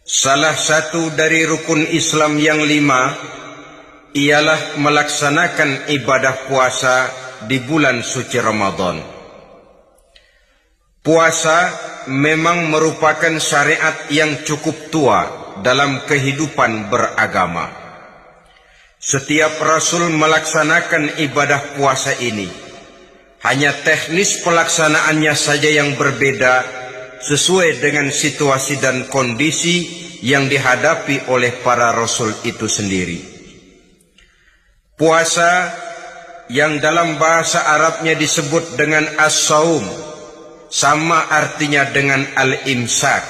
Salah satu dari rukun Islam yang 5 ialah melaksanakan ibadah puasa di bulan suci Ramadan. Puasa memang merupakan syariat yang cukup tua dalam kehidupan beragama. Setiap Rasul melaksanakan ibadah puasa ini. Hanya teknis pelaksanaannya saja yang berbeda sesuai dengan situasi dan kondisi yang dihadapi oleh para Rasul itu sendiri. Puasa yang dalam bahasa Arabnya disebut dengan as-saum sama artinya dengan al-imsak,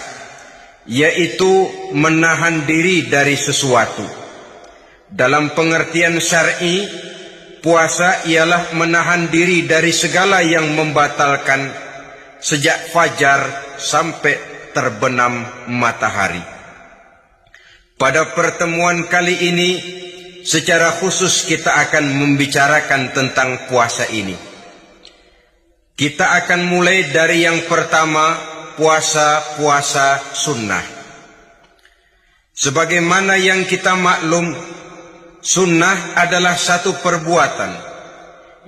yaitu menahan diri dari sesuatu. Dalam pengertian syar'i, puasa ialah menahan diri dari segala yang membatalkan sejak fajar sampai terbenam matahari. Pada pertemuan kali ini, secara khusus kita akan membicarakan tentang puasa ini. Kita akan mulai dari yang pertama, puasa sunnah. Sebagaimana yang kita maklum, sunnah adalah satu perbuatan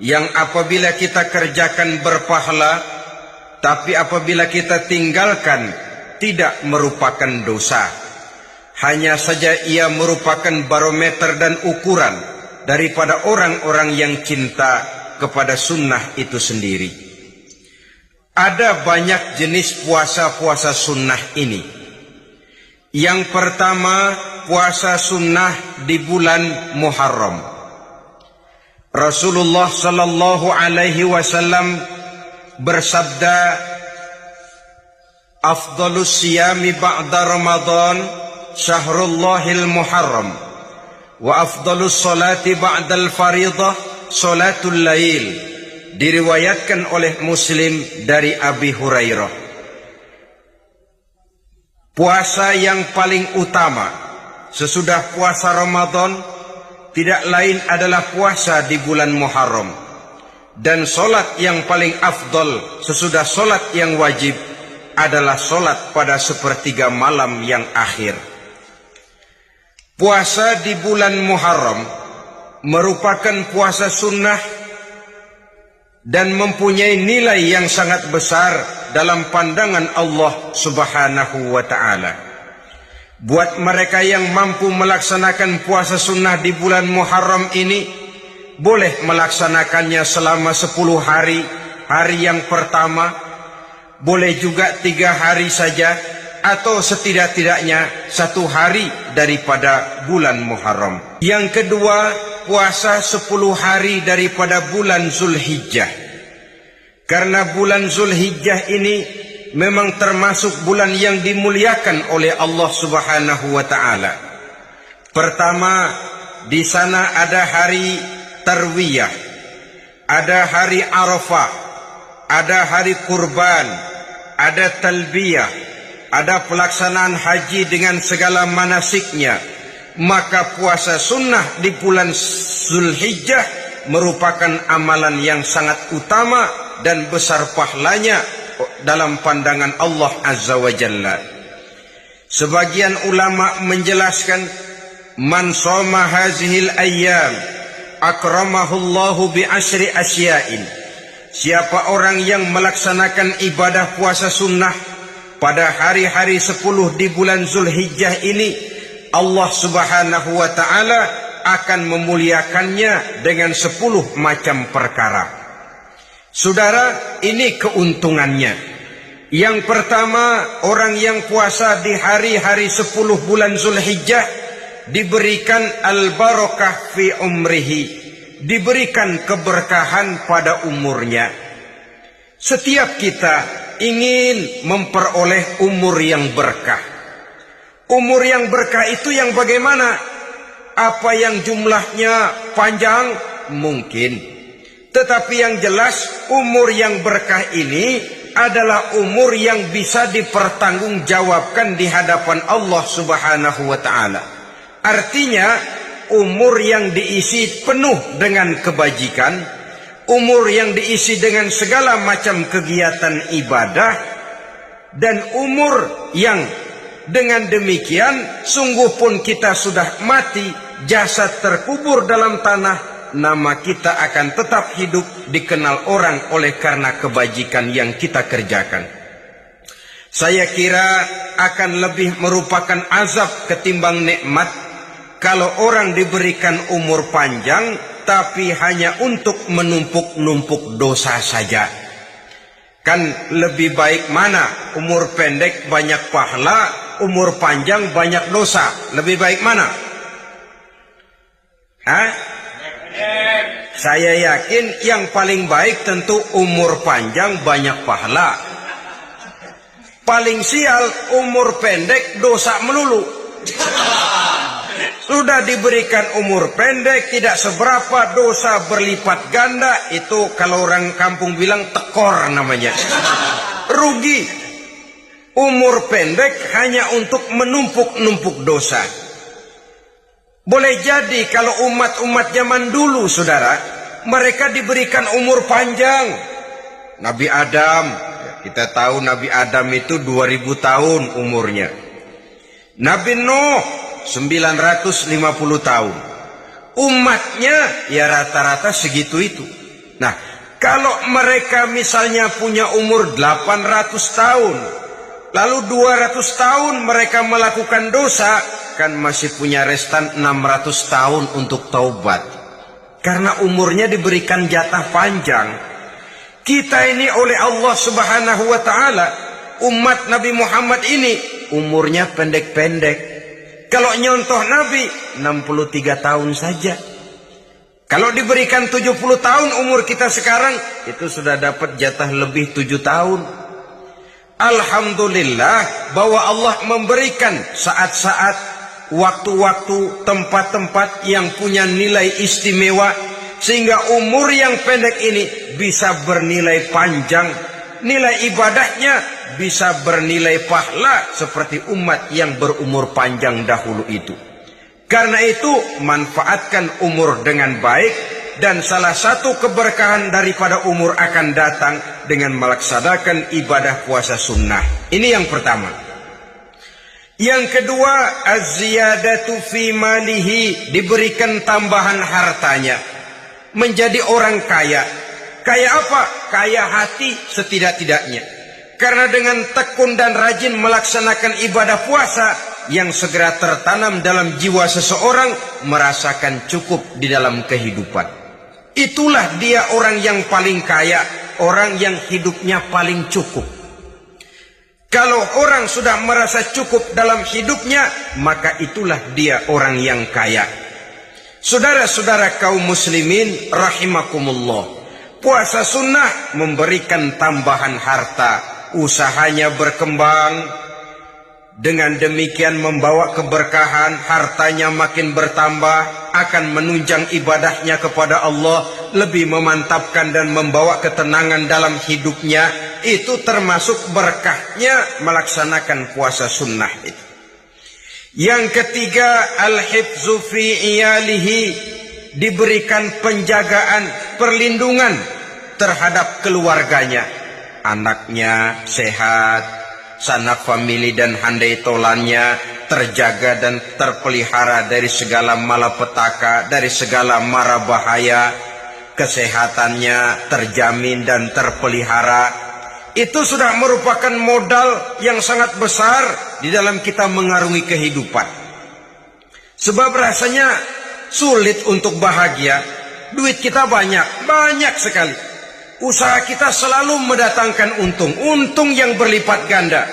yang apabila kita kerjakan berpahala, tapi apabila kita tinggalkan tidak merupakan dosa. Hanya saja ia merupakan barometer dan ukuran daripada orang-orang yang cinta kepada sunnah itu sendiri. Ada banyak jenis puasa-puasa sunnah ini. Yang pertama, puasa sunnah di bulan Muharram. Rasulullah sallallahu alaihi wasallam bersabda, "Afdhalus siyami ba'da Ramadan syahrullahil Muharram, wa afdhalus salati ba'dal fariḍah salatul lail." Diriwayatkan oleh Muslim dari Abi Hurairah. Puasa yang paling utama sesudah puasa Ramadan tidak lain adalah puasa di bulan Muharram. Dan solat yang paling afdol sesudah solat yang wajib adalah solat pada sepertiga malam yang akhir. Puasa di bulan Muharram merupakan puasa sunnah dan mempunyai nilai yang sangat besar dalam pandangan Allah Subhanahu wa ta'ala. Buat mereka yang mampu melaksanakan puasa sunnah di bulan Muharram ini, boleh melaksanakannya selama 10 hari. Hari yang pertama, boleh juga 3 hari saja, atau setidak-tidaknya 1 hari daripada bulan Muharram. Yang kedua, puasa 10 hari daripada bulan Zulhijjah. Karena bulan Zulhijjah ini memang termasuk bulan yang dimuliakan oleh Allah Subhanahu wa ta'ala. Pertama, di sana ada hari Tarwiyah, ada hari Arafah, ada hari Kurban, ada Talbiyah, ada pelaksanaan haji dengan segala manasiknya. Maka puasa sunnah di bulan Zulhijjah merupakan amalan yang sangat utama dan besar pahalanya dalam pandangan Allah Azza wa Jalla. Sebagian ulama menjelaskan, man shoma hazihil ayyam akramahullahu bi asyri asya'in. Siapa orang yang melaksanakan ibadah puasa sunnah pada hari-hari 10 di bulan Zulhijjah ini, Allah Subhanahu wa ta'ala akan memuliakannya dengan 10 macam perkara. Saudara, ini keuntungannya. Yang pertama, orang yang puasa di hari-hari 10 bulan Zulhijjah diberikan al-barakah fi umrihi, diberikan keberkahan pada umurnya. Setiap kita ingin memperoleh umur yang berkah. Umur yang berkah itu yang bagaimana? Apa yang jumlahnya panjang? Mungkin. Tetapi yang jelas, umur yang berkah ini adalah umur yang bisa dipertanggungjawabkan di hadapan Allah Subhanahu wa ta'ala. Artinya, umur yang diisi penuh dengan kebajikan, umur yang diisi dengan segala macam kegiatan ibadah, dan umur yang Dengan demikian, sungguh pun kita sudah mati, jasad terkubur dalam tanah, nama kita akan tetap hidup, dikenal orang oleh karena kebajikan yang kita kerjakan. Saya kira akan lebih merupakan azab ketimbang nikmat kalau orang diberikan umur panjang tapi hanya untuk menumpuk-numpuk dosa saja. Kan lebih baik mana? Umur pendek banyak pahala, umur panjang banyak dosa. Lebih baik mana? Hah? Saya yakin yang paling baik tentu umur panjang banyak pahala. Paling sial umur pendek dosa melulu. Sudah diberikan umur pendek, tidak seberapa, dosa berlipat ganda. Itu kalau orang kampung bilang tekor namanya. Rugi. Umur pendek hanya untuk menumpuk-numpuk dosa. Boleh jadi kalau umat-umat zaman dulu, saudara, mereka diberikan umur panjang. Nabi Adam, kita tahu Nabi Adam itu 2000 tahun umurnya. Nabi Nuh 950 tahun. Umatnya ya rata-rata segitu itu. Nah, kalau mereka misalnya punya umur 800 tahun, lalu 200 tahun mereka melakukan dosa, kan masih punya restan 600 tahun untuk taubat. Karena umurnya diberikan jatah panjang. Kita ini oleh Allah Subhanahu wa taala, umat Nabi Muhammad ini umurnya pendek-pendek. Kalau nyontoh Nabi 63 tahun saja. Kalau diberikan 70 tahun umur kita sekarang, itu sudah dapat jatah lebih 7 tahun. Alhamdulillah bahwa Allah memberikan saat-saat, waktu-waktu, tempat-tempat yang punya nilai istimewa, sehingga umur yang pendek ini bisa bernilai panjang, nilai ibadahnya bisa bernilai pahala seperti umat yang berumur panjang dahulu itu. Karena itu, manfaatkan umur dengan baik, dan salah satu keberkahan daripada umur akan datang dengan melaksanakan ibadah puasa sunnah. Ini yang pertama. Yang kedua, az-ziyadatu fi malihi, diberikan tambahan hartanya, menjadi orang kaya. Kaya apa? Kaya hati setidak-tidaknya. Karena dengan tekun dan rajin melaksanakan ibadah puasa, yang segera tertanam dalam jiwa seseorang, merasakan cukup di dalam kehidupan. Itulah dia orang yang paling kaya, orang yang hidupnya paling cukup. Kalau orang sudah merasa cukup dalam hidupnya, maka itulah dia orang yang kaya. Saudara-saudara kaum muslimin rahimakumullah, puasa sunnah memberikan tambahan harta, usahanya berkembang, dengan demikian membawa keberkahan, hartanya makin bertambah, akan menunjang ibadahnya kepada Allah, lebih memantapkan dan membawa ketenangan dalam hidupnya. Itu termasuk berkahnya melaksanakan puasa sunnah itu. Yang ketiga, al-hifzu fi iyalihi, diberikan penjagaan, perlindungan terhadap keluarganya. Anaknya sehat, sanak famili dan handai tolannya terjaga dan terpelihara dari segala malapetaka, dari segala mara bahaya. Kesehatannya terjamin dan terpelihara. Itu sudah merupakan modal yang sangat besar di dalam kita mengarungi kehidupan. Sebab rasanya sulit untuk bahagia. Duit kita banyak sekali. Usaha kita selalu mendatangkan untung yang berlipat ganda.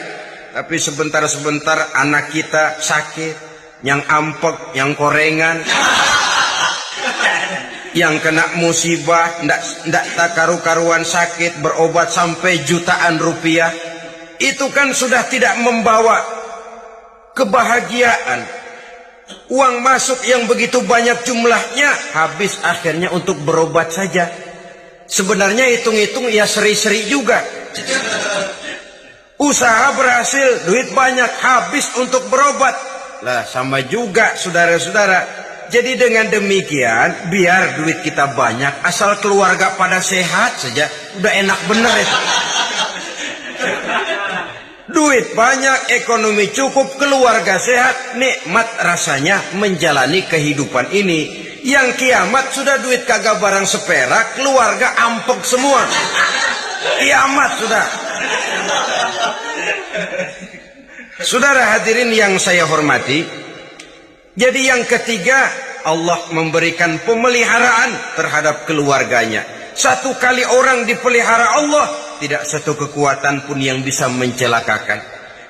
Tapi sebentar-sebentar anak kita sakit, yang ampek, yang korengan, yang kena musibah, ndak tak karu-karuan sakit, berobat sampai jutaan rupiah. Itu kan sudah tidak membawa kebahagiaan. Uang masuk yang begitu banyak jumlahnya, habis akhirnya untuk berobat saja. Sebenarnya hitung-hitung ya seri-seri juga. Usaha berhasil, duit banyak, habis untuk berobat. Lah sama juga saudara-saudara. Jadi dengan demikian, biar duit kita banyak, asal keluarga pada sehat saja, udah enak bener itu. Duit banyak, ekonomi cukup, keluarga sehat, nikmat rasanya menjalani kehidupan ini. Yang kiamat sudah duit kagak barang seperak, keluarga ampek semua. Kiamat sudah. Saudara hadirin yang saya hormati, jadi yang ketiga, Allah memberikan pemeliharaan terhadap keluarganya. Satu kali orang dipelihara Allah, tidak satu kekuatan pun yang bisa mencelakakan.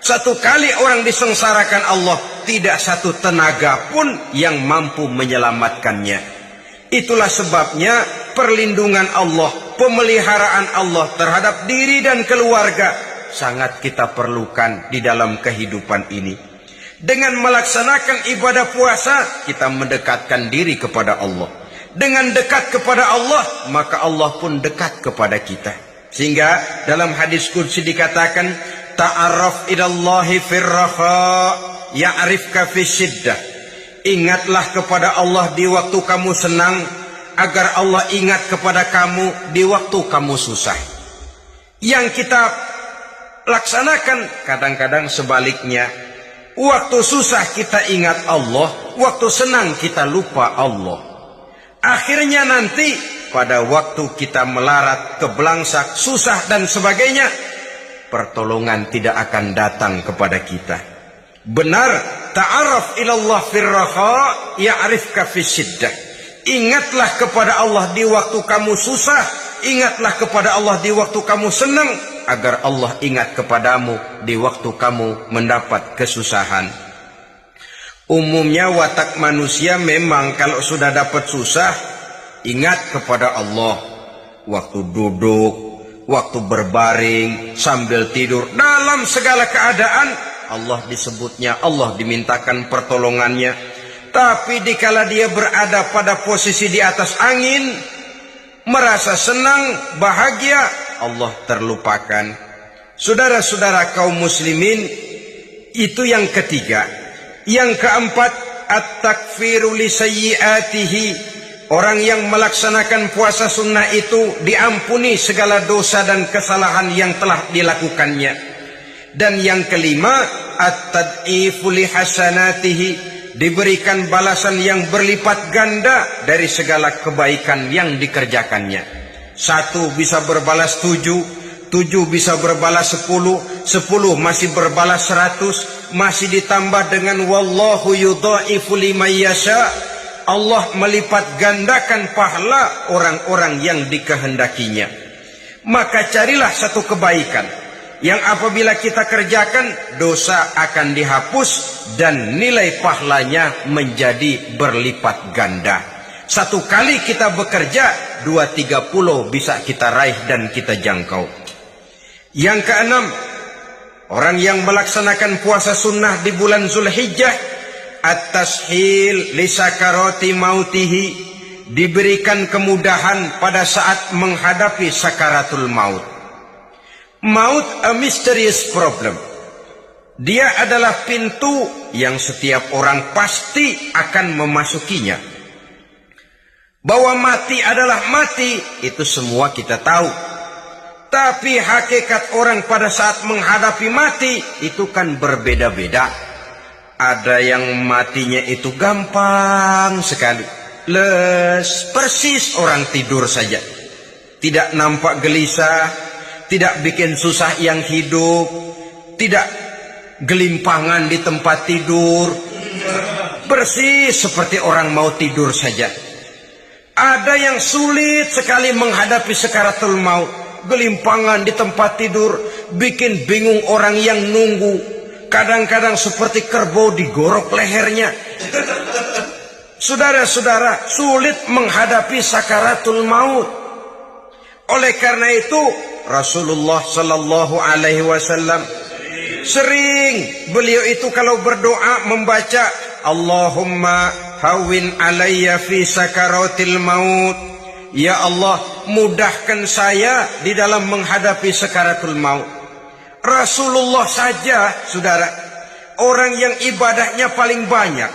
Satu kali orang disengsarakan Allah, tidak satu tenaga pun yang mampu menyelamatkannya. Itulah sebabnya perlindungan Allah, pemeliharaan Allah terhadap diri dan keluarga sangat kita perlukan di dalam kehidupan ini. Dengan melaksanakan ibadah puasa, kita mendekatkan diri kepada Allah. Dengan dekat kepada Allah, maka Allah pun dekat kepada kita. Sehingga dalam hadis qudsi dikatakan, ta'arraf ilallahi firraha ya'rifka fi syiddah. Ingatlah kepada Allah di waktu kamu senang, agar Allah ingat kepada kamu di waktu kamu susah. Yang kita laksanakan kadang-kadang sebaliknya. Waktu susah kita ingat Allah, waktu senang kita lupa Allah. Akhirnya nanti pada waktu kita melarat, kebelangsak, susah dan sebagainya, pertolongan tidak akan datang kepada kita. Benar, ta'arraf ilallah firraha ya'rifka fi syiddah. Ingatlah kepada Allah di waktu kamu susah, ingatlah kepada Allah di waktu kamu senang, agar Allah ingat kepadamu di waktu kamu mendapat kesusahan. Umumnya watak manusia memang kalau sudah dapat susah, ingat kepada Allah. Waktu duduk, waktu berbaring, sambil tidur, dalam segala keadaan Allah disebutnya, Allah dimintakan pertolongannya. Tapi dikala dia berada pada posisi di atas angin, merasa senang, bahagia, Allah terlupakan. Saudara-saudara kaum muslimin, itu yang ketiga. Yang keempat, at-takfiru li sayyiatihi. Orang yang melaksanakan puasa sunnah itu diampuni segala dosa dan kesalahan yang telah dilakukannya. Dan yang kelima, at-tad'ifu li hasanatihi. Diberikan balasan yang berlipat ganda dari segala kebaikan yang dikerjakannya. 1 bisa berbalas 7, 7 bisa berbalas 10, 10 masih berbalas 100, masih ditambah dengan wallahu yudha'ifu liman yasha. Allah melipat gandakan pahala orang-orang yang dikehendakinya. Maka carilah satu kebaikan yang apabila kita kerjakan, dosa akan dihapus dan nilai pahalanya menjadi berlipat ganda. 1 kali kita bekerja, 2-3 pulau bisa kita raih dan kita jangkau. Yang keenam, orang yang melaksanakan puasa sunnah di bulan Zulhijjah, at-tashil li sakarati mautihi. Diberikan kemudahan pada saat menghadapi sakaratul maut. Maut a mysterious problem. Dia adalah pintu yang setiap orang pasti akan memasukinya. Bahwa mati adalah mati, itu semua kita tahu. Tapi hakikat orang pada saat menghadapi mati itu kan berbeda-beda. Ada yang matinya itu gampang sekali, persis orang tidur saja. Tidak nampak gelisah, tidak bikin susah yang hidup, tidak gelimpangan di tempat tidur, persis seperti orang mau tidur saja. Ada yang sulit sekali menghadapi sakaratul maut, gelimpangan di tempat tidur, bikin bingung orang yang nunggu. Kadang-kadang seperti kerbau digorok lehernya. Saudara-saudara, sulit menghadapi sakaratul maut. Oleh karena itu, Rasulullah sallallahu alaihi wasallam sering beliau itu kalau berdoa membaca Allahumma hawwin alayya fi sakaratil maut. Ya Allah, mudahkan saya di dalam menghadapi sakaratul maut. Rasulullah saja, saudara, orang yang ibadahnya paling banyak,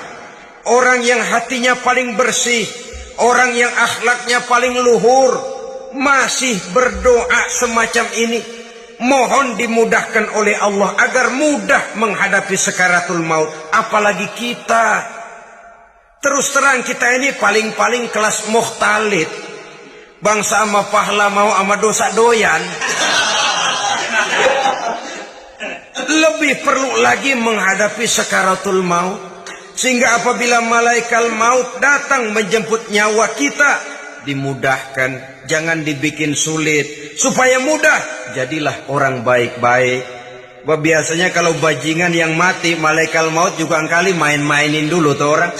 orang yang hatinya paling bersih, orang yang akhlaknya paling luhur, masih berdoa semacam ini. mohon dimudahkan oleh Allah agar mudah menghadapi sakaratul maut. Apalagi kita, terus terang kita ini paling-paling kelas mukhtalid, bangsa ama pahala mau ama dosa doyan. Lebih perlu lagi menghadapi sakaratul maut, sehingga apabila malaikat maut datang menjemput nyawa kita, dimudahkan, jangan dibikin sulit, supaya mudah. Jadilah orang baik-baik. Biasanya kalau bajingan yang mati, malaikat maut juga kali main-mainin dulu tuh orang,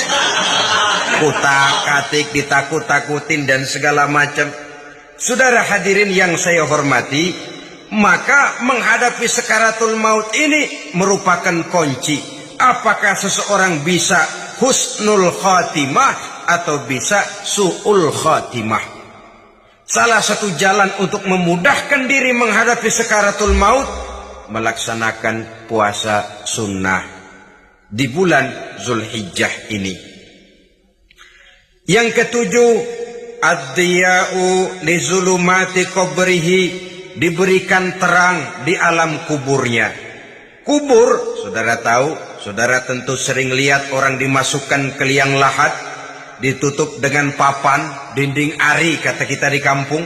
kutak-katik, ditakut-takutin dan segala macam. Saudara hadirin yang saya hormati, maka menghadapi sakaratul maut ini merupakan kunci. Apakah seseorang bisa husnul khatimah atau bisa su'ul khatimah? Salah satu jalan untuk memudahkan diri menghadapi sakaratul maut, melaksanakan puasa sunnah di bulan Zulhijjah ini. Yang ketujuh, ad-diya'u li zulumati qabrihi, diberikan terang di alam kuburnya. Kubur, saudara tahu, saudara tentu sering lihat orang dimasukkan ke liang lahat, ditutup dengan papan, dinding ari kata kita di kampung,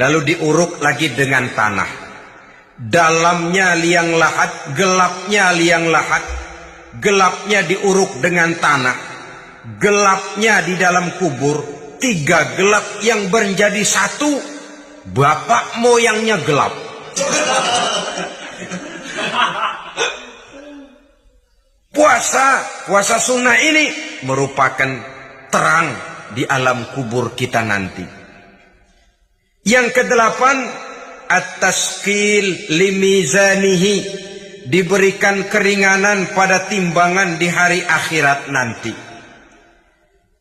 lalu diuruk lagi dengan tanah. Dalamnya liang lahat, gelapnya liang lahat, gelapnya diuruk dengan tanah, gelapnya di dalam kubur, tiga gelap yang menjadi satu. Bapak moyangnya gelap. Puasa sunnah ini merupakan terang di alam kubur kita nanti. Yang kedelapan, at-tasqil limizanihi, diberikan keringanan pada timbangan di hari akhirat nanti.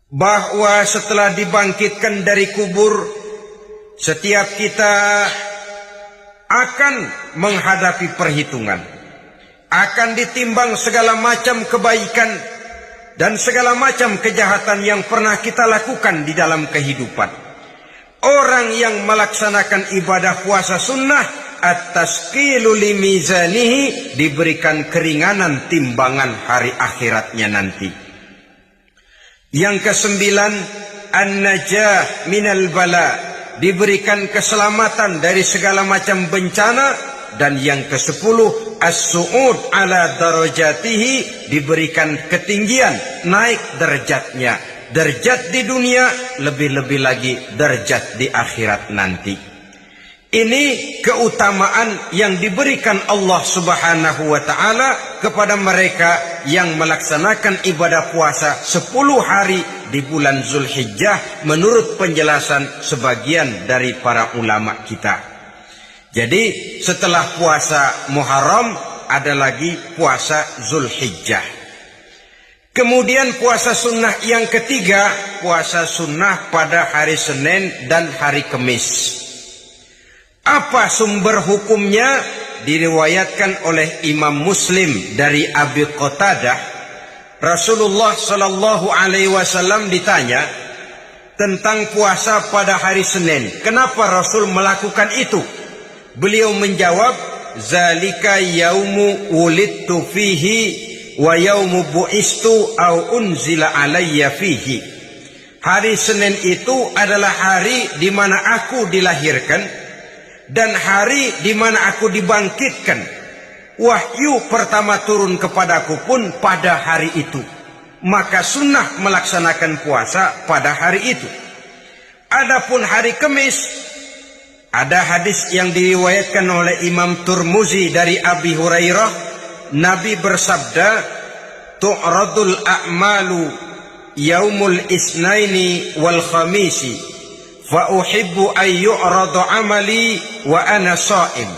Bahwa setelah dibangkitkan dari kubur, setiap kita akan menghadapi perhitungan, akan ditimbang segala macam kebaikan dan segala macam kejahatan yang pernah kita lakukan di dalam kehidupan. Orang yang melaksanakan ibadah puasa sunnah, at-tasqilu limizanihi, diberikan keringanan timbangan hari akhiratnya nanti. Yang kesembilan, an-najah minal bala, diberikan keselamatan dari segala macam bencana. Dan yang ke-10, as-su'ud ala darajatihi, diberikan ketinggian, naik derajatnya, derajat di dunia, lebih-lebih lagi derajat di akhirat nanti. Ini keutamaan yang diberikan Allah Subhanahu wa ta'ala kepada mereka yang melaksanakan ibadah puasa 10 hari di bulan Zulhijjah menurut penjelasan sebagian dari para ulama kita. Jadi setelah puasa Muharram ada lagi puasa Zulhijjah. Kemudian puasa sunnah yang ketiga, puasa sunnah pada hari Senin dan hari Kamis. Apa sumber hukumnya? Diriwayatkan oleh Imam Muslim dari Abi Qatadah, Rasulullah sallallahu alaihi wasallam ditanya tentang puasa pada hari Senin. Kenapa Rasul melakukan itu? Beliau menjawab, zalika yaumu wulidtu fihi wa yaumu bu'istu au unzila alayya fihi. Hari Senin itu adalah hari di mana aku dilahirkan dan hari di mana aku dibangkitkan. Wahyu pertama turun kepadaku pun pada hari itu. Maka sunnah melaksanakan puasa pada hari itu. Adapun hari Kamis, ada hadis yang diriwayatkan oleh Imam Turmuzi dari Abi Hurairah, Nabi bersabda, tu'radul a'malu yaumul isnaini wal khamisi fa uhibbu an yu'radu amali wa ana sha'im.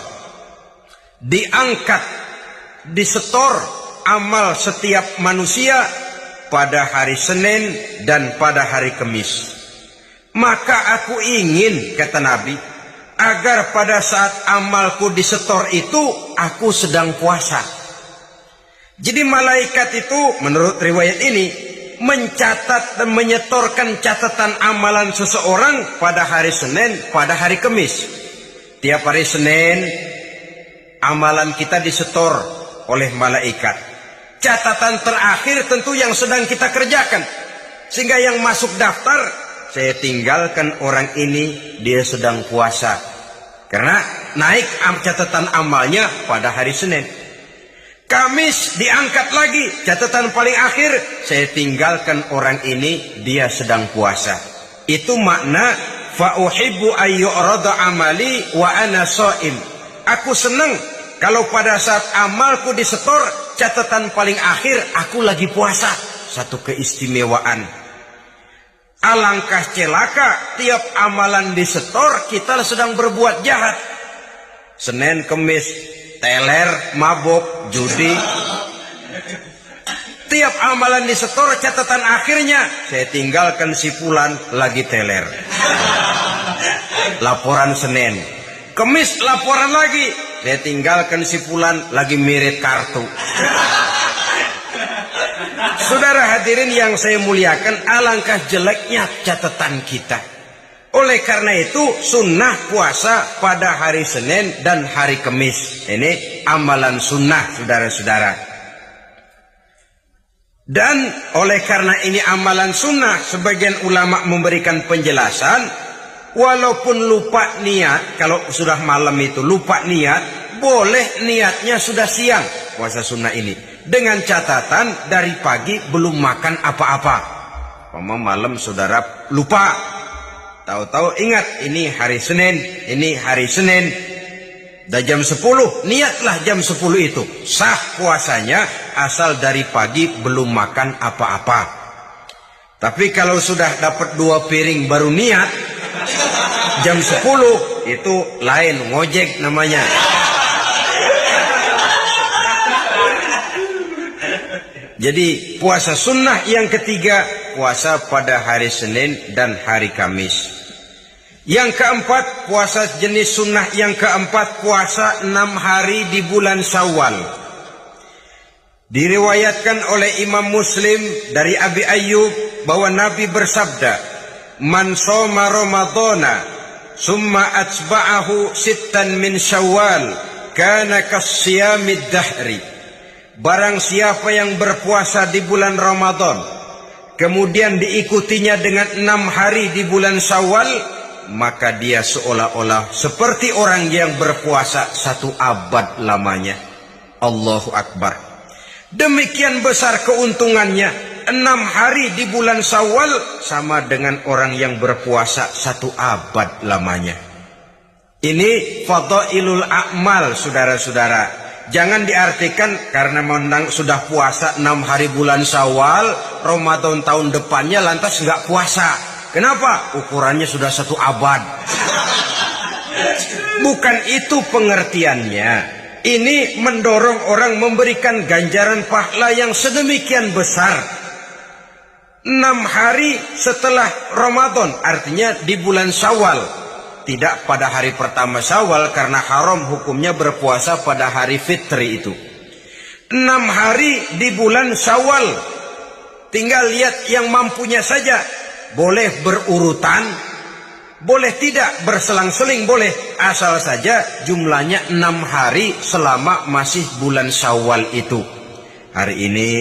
Diangkat, disetor amal setiap manusia pada hari Senin dan pada hari Kamis. Maka aku ingin, kata Nabi, agar pada saat amalku disetor itu aku sedang puasa. Jadi malaikat itu menurut riwayat ini mencatat dan menyetorkan catatan amalan seseorang pada hari Senin, pada hari Kamis. Tiap hari Senin amalan kita disetor oleh malaikat. Catatan terakhir tentu yang sedang kita kerjakan. Sehingga yang masuk daftar, saya tinggalkan orang ini, dia sedang puasa. Karena naik catatan amalnya pada hari Senin. Kamis diangkat lagi, catatan paling akhir, saya tinggalkan orang ini, dia sedang puasa. Itu makna fa uhibbu ayyurada amali wa ana shaim. Aku senang kalau pada saat amalku disetor, catatan paling akhir aku lagi puasa. Satu keistimewaan. Alangkah celaka tiap amalan disetor kita sedang berbuat jahat. Senin, Kemis, teler, mabok, judi. Tiap amalan disetor catatan akhirnya saya tinggalkan si fulan lagi teler. Laporan Senin. Kemis laporan lagi, saya tinggalkan si fulan lagi mirip kartu. Saudara hadirin yang saya muliakan, alangkah jeleknya catatan kita. Oleh karena itu sunnah puasa pada hari Senin dan hari Kemis. Ini amalan sunnah saudara-saudara. Dan oleh karena ini amalan sunnah, sebagian ulama memberikan penjelasan, walaupun lupa niat, kalau sudah malam itu lupa niat, boleh niatnya sudah siang puasa sunnah ini. Dengan catatan dari pagi belum makan apa-apa. Malam saudara lupa, tahu-tahu ingat ini hari Senin, ini hari Senin. Dah jam 10, niatlah jam 10 itu. Sah puasanya asal dari pagi belum makan apa-apa. Tapi kalau sudah dapat 2 piring baru niat, jam 10 itu lain, ngojek namanya. Jadi puasa sunnah yang ketiga, puasa pada hari Senin dan hari Kamis. Yang keempat, puasa jenis sunnah yang keempat, puasa 6 hari di bulan Syawal. Diriwayatkan oleh Imam Muslim dari Abi Ayyub bahwa Nabi bersabda, "Man shoma Ramadhana summa atba'ahu sittan min Syawal kana kasyamid dahri." Barang siapa yang berpuasa di bulan Ramadan, kemudian diikutinya dengan 6 hari di bulan Syawal, maka dia seolah-olah seperti orang yang berpuasa 1 abad lamanya. Allahu Akbar. Demikian besar keuntungannya. 6 hari di bulan Syawal sama dengan orang yang berpuasa 1 abad lamanya. Ini fadailul a'mal saudara-saudara. Jangan diartikan karena menang sudah puasa 6 hari bulan Syawal, Ramadan tahun depannya lantas nggak puasa. Kenapa? Ukurannya sudah 1 abad. Bukan itu pengertiannya. Ini mendorong orang memberikan ganjaran pahala yang sedemikian besar. 6 hari setelah Ramadan, artinya di bulan Syawal. Tidak pada hari pertama Syawal karena haram hukumnya berpuasa pada hari fitri itu. 6 hari di bulan Syawal. Tinggal lihat yang mampunya saja. Boleh berurutan, boleh tidak berselang-seling, boleh. Asal saja jumlahnya 6 hari selama masih bulan Syawal itu. Hari ini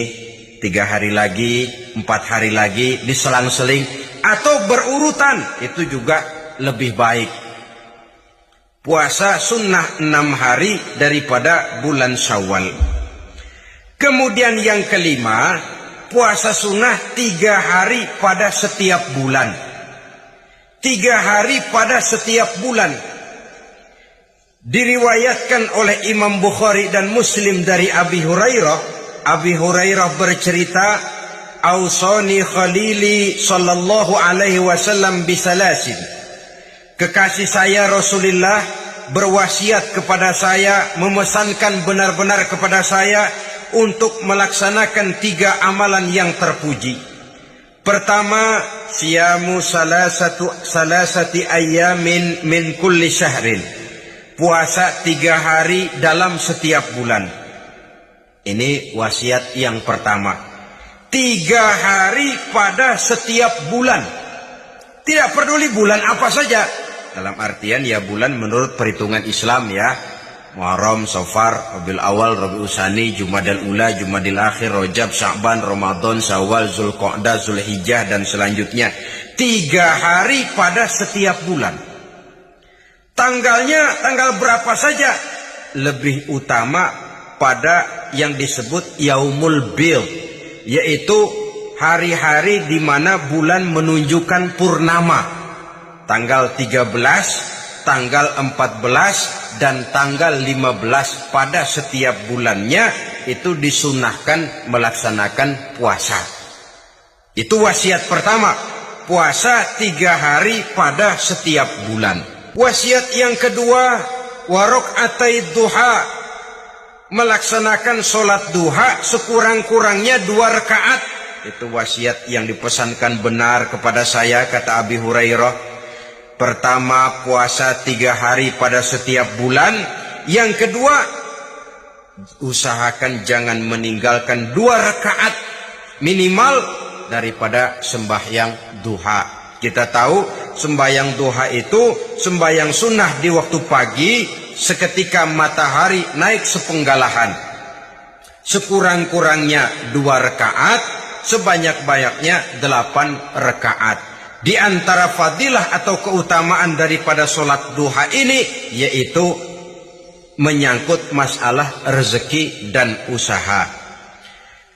3 hari lagi, 4 hari lagi, diselang-seling atau berurutan, itu juga lebih baik. Puasa sunnah 6 hari daripada bulan Syawal. Kemudian yang kelima, puasa sunnah 3 hari pada setiap bulan. 3 hari pada setiap bulan. Diriwayatkan oleh Imam Bukhari dan Muslim dari Abi Hurairah. Abi Hurairah bercerita, "Ausani khalili sallallahu alaihi wasallam bisalasin." Kekasih saya Rasulullah berwasiat kepada saya, memesankan benar-benar kepada saya untuk melaksanakan 3 amalan yang terpuji. Pertama, siyamu salasati ayyamin min kulli syahrin. Puasa 3 hari dalam setiap bulan. Ini wasiat yang pertama. 3 hari pada setiap bulan. Tidak peduli bulan apa saja. Dalam artian ya bulan menurut perhitungan Islam ya. Muharram, Safar, Rabiul Awal, Rabiul Tsani, Jumadal Ula, Jumadil Akhir, Rajab, Sya'ban, Ramadan, Syawal, Zulqa'dah, Zulhijjah dan selanjutnya. 3 hari pada setiap bulan. Tanggalnya tanggal berapa saja, lebih utama pada yang disebut Yaumul Bid, yaitu hari-hari di mana bulan menunjukkan purnama. Tanggal 13, tanggal 14 dan tanggal 15 pada setiap bulannya itu disunahkan melaksanakan puasa. Itu wasiat pertama, puasa 3 hari pada setiap bulan. Wasiat yang kedua, warok'atai duha, melaksanakan sholat duha sekurang-kurangnya 2 rakaat. Itu wasiat yang dipesankan benar kepada saya, kata Abi Hurairah. Pertama, puasa 3 hari pada setiap bulan. Yang kedua, usahakan jangan meninggalkan 2 rakaat minimal daripada sembahyang duha. Kita tahu sembahyang duha itu sembahyang sunnah di waktu pagi seketika matahari naik sepenggalahan. Sekurang-kurangnya 2 rakaat, sebanyak-banyaknya 8 rakaat. Di antara fadilah atau keutamaan daripada sholat duha ini yaitu menyangkut masalah rezeki dan usaha.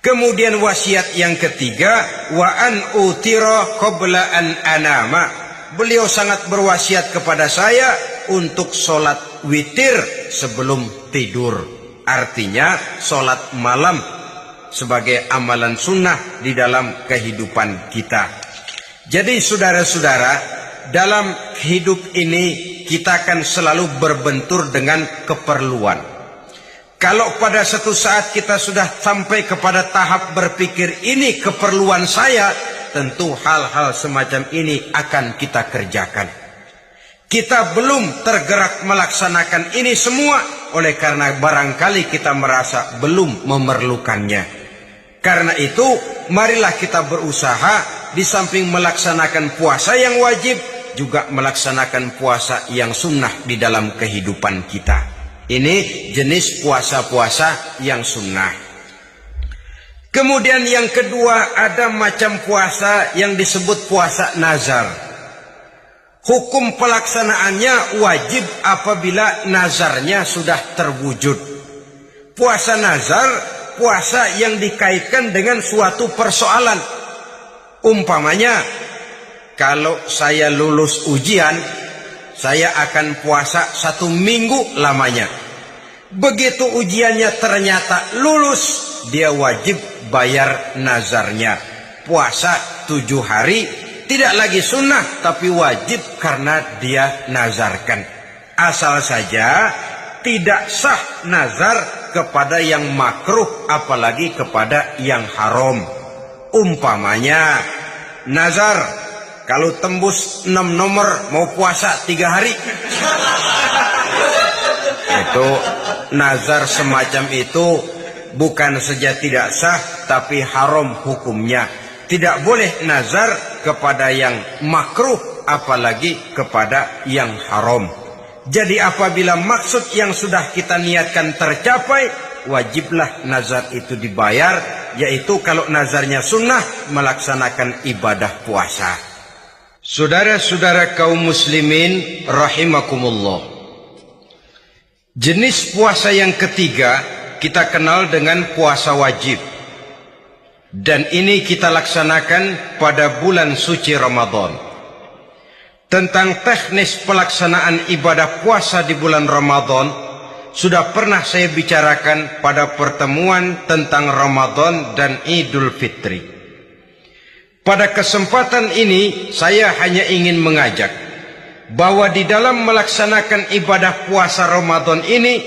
Kemudian wasiat yang ketiga, wa an utira qabla an anama. Beliau sangat berwasiat kepada saya untuk sholat witir sebelum tidur. Artinya sholat malam sebagai amalan sunnah di dalam kehidupan kita. Jadi saudara-saudara, dalam hidup ini kita akan selalu berbentur dengan keperluan. Kalau pada satu saat kita sudah sampai kepada tahap berpikir ini keperluan saya, tentu hal-hal semacam ini akan kita kerjakan. Kita belum tergerak melaksanakan ini semua oleh karena barangkali kita merasa belum memerlukannya. Karena itu, marilah kita berusaha di samping melaksanakan puasa yang wajib, juga melaksanakan puasa yang sunnah di dalam kehidupan kita. Ini jenis puasa-puasa yang sunnah. Kemudian yang kedua, ada macam puasa yang disebut puasa nazar. Hukum pelaksanaannya wajib apabila nazarnya sudah terwujud. Puasa nazar, puasa yang dikaitkan dengan suatu persoalan. Umpamanya, kalau saya lulus ujian, saya akan puasa 1 minggu lamanya. Begitu ujiannya ternyata lulus, dia wajib bayar nazarnya. Puasa 7 hari, tidak lagi sunnah, tapi wajib karena dia nazarkan. Asal saja tidak sah nazar kepada yang makruh, apalagi kepada yang haram. Umpamanya, nazar kalau tembus 6 nomor mau puasa 3 hari. Itu nazar semacam itu bukan saja tidak sah, tapi haram hukumnya. Tidak boleh nazar kepada yang makruh, apalagi kepada yang haram. Jadi apabila maksud yang sudah kita niatkan tercapai, wajiblah nazar itu dibayar, yaitu kalau nazarnya sunnah, melaksanakan ibadah puasa. Saudara-saudara kaum muslimin rahimakumullah, jenis puasa yang ketiga kita kenal dengan puasa wajib, dan ini kita laksanakan pada bulan suci Ramadan. Tentang teknis pelaksanaan ibadah puasa di bulan Ramadan sudah pernah saya bicarakan pada pertemuan tentang Ramadan dan Idul Fitri. Pada kesempatan ini saya hanya ingin mengajak bahwa di dalam melaksanakan ibadah puasa Ramadan ini,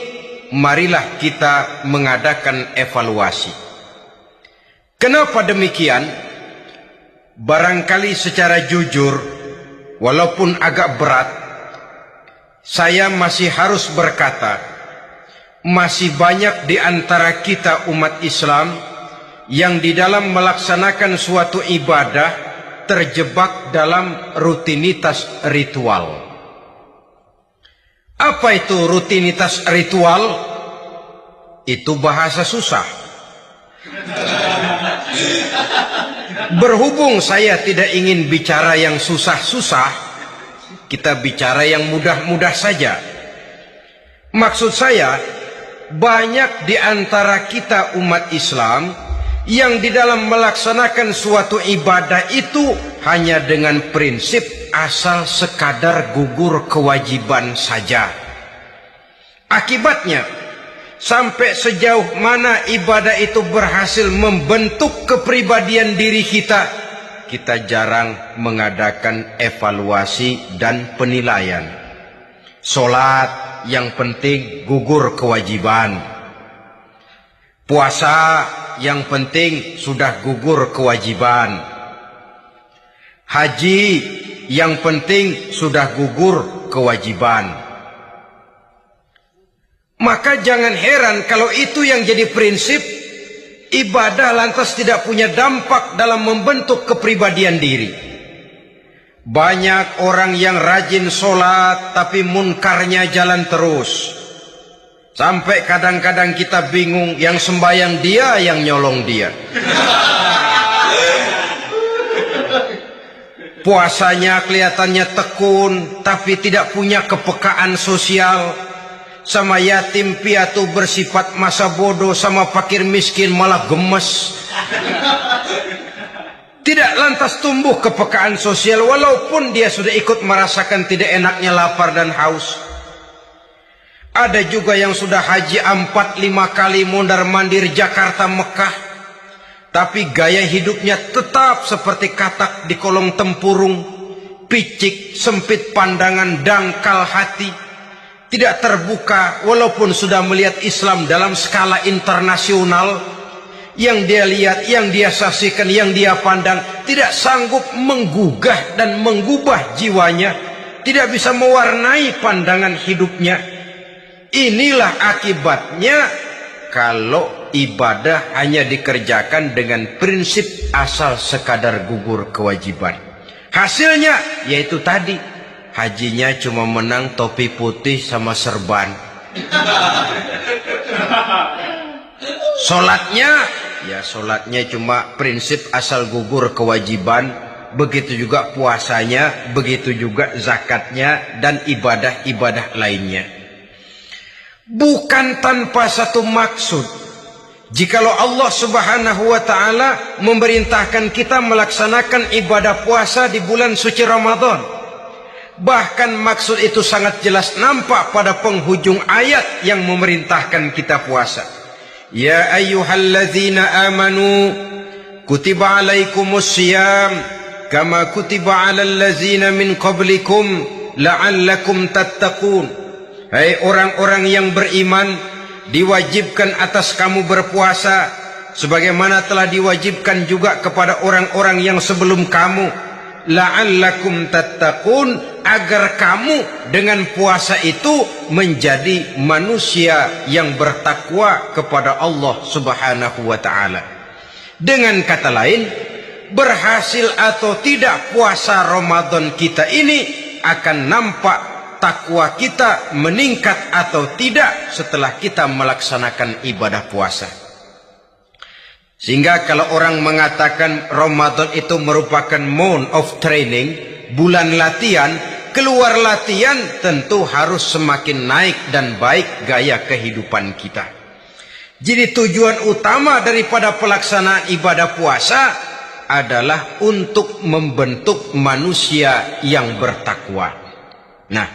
marilah kita mengadakan evaluasi. Kenapa demikian? Barangkali secara jujur, walaupun agak berat, saya masih harus berkata, masih banyak di antara kita umat Islam yang di dalam melaksanakan suatu ibadah terjebak dalam rutinitas ritual. Apa itu rutinitas ritual? Itu bahasa susah. Berhubung saya tidak ingin bicara yang susah-susah, kita bicara yang mudah-mudah saja. Maksud saya, banyak di antara kita umat Islam yang di dalam melaksanakan suatu ibadah itu hanya dengan prinsip asal sekadar gugur kewajiban saja. Akibatnya, sampai sejauh mana ibadah itu berhasil membentuk kepribadian diri kita, kita jarang mengadakan evaluasi dan penilaian. Solat yang penting gugur kewajiban. Puasa yang penting sudah gugur kewajiban. Haji yang penting sudah gugur kewajiban. Maka jangan heran kalau itu yang jadi prinsip, ibadah lantas tidak punya dampak dalam membentuk kepribadian diri. Banyak orang yang rajin sholat tapi munkarnya jalan terus. Sampai kadang-kadang kita bingung, yang sembahyang dia, yang nyolong dia. Puasanya kelihatannya tekun tapi tidak punya kepekaan sosial. Sama yatim piatu bersifat masa bodoh, sama fakir miskin malah gemes. Tidak lantas tumbuh kepekaan sosial walaupun dia sudah ikut merasakan tidak enaknya lapar dan haus. Ada juga yang sudah haji 4-5 kali mondar-mandir Jakarta Mekah, tapi gaya hidupnya tetap seperti katak di kolong tempurung, picik, sempit pandangan, dangkal hati, tidak terbuka walaupun sudah melihat Islam dalam skala internasional. Yang dia lihat, yang dia saksikan, yang dia pandang tidak sanggup menggugah dan mengubah jiwanya, tidak bisa mewarnai pandangan hidupnya. Inilah akibatnya kalau ibadah hanya dikerjakan dengan prinsip asal sekadar gugur kewajiban. Hasilnya yaitu tadi, hajinya cuma menang topi putih sama serban. Solatnya cuma prinsip asal gugur kewajiban. Begitu juga puasanya, begitu juga zakatnya dan ibadah-ibadah lainnya. Bukan tanpa satu maksud, jikalau Allah Subhanahu wa ta'ala memerintahkan kita melaksanakan ibadah puasa di bulan suci Ramadan. Bahkan maksud itu sangat jelas nampak pada penghujung ayat yang memerintahkan kita puasa. Ya ayyuhalladzina amanu kutiba alaikumus siyam kama kutiba alal ladzina min qablikum la'allakum tattaqun. Hai orang-orang yang beriman, diwajibkan atas kamu berpuasa sebagaimana telah diwajibkan juga kepada orang-orang yang sebelum kamu, la'allakum tattaqun, agar kamu dengan puasa itu menjadi manusia yang bertakwa kepada Allah Subhanahu wa ta'ala. Dengan kata lain, berhasil atau tidak puasa Ramadan kita ini akan nampak takwa kita meningkat atau tidak setelah kita melaksanakan ibadah puasa. Sehingga kalau orang mengatakan Ramadan itu merupakan month of training, bulan latihan, keluar latihan tentu harus semakin naik dan baik gaya kehidupan kita. Jadi tujuan utama daripada pelaksanaan ibadah puasa adalah untuk membentuk manusia yang bertakwa. Nah,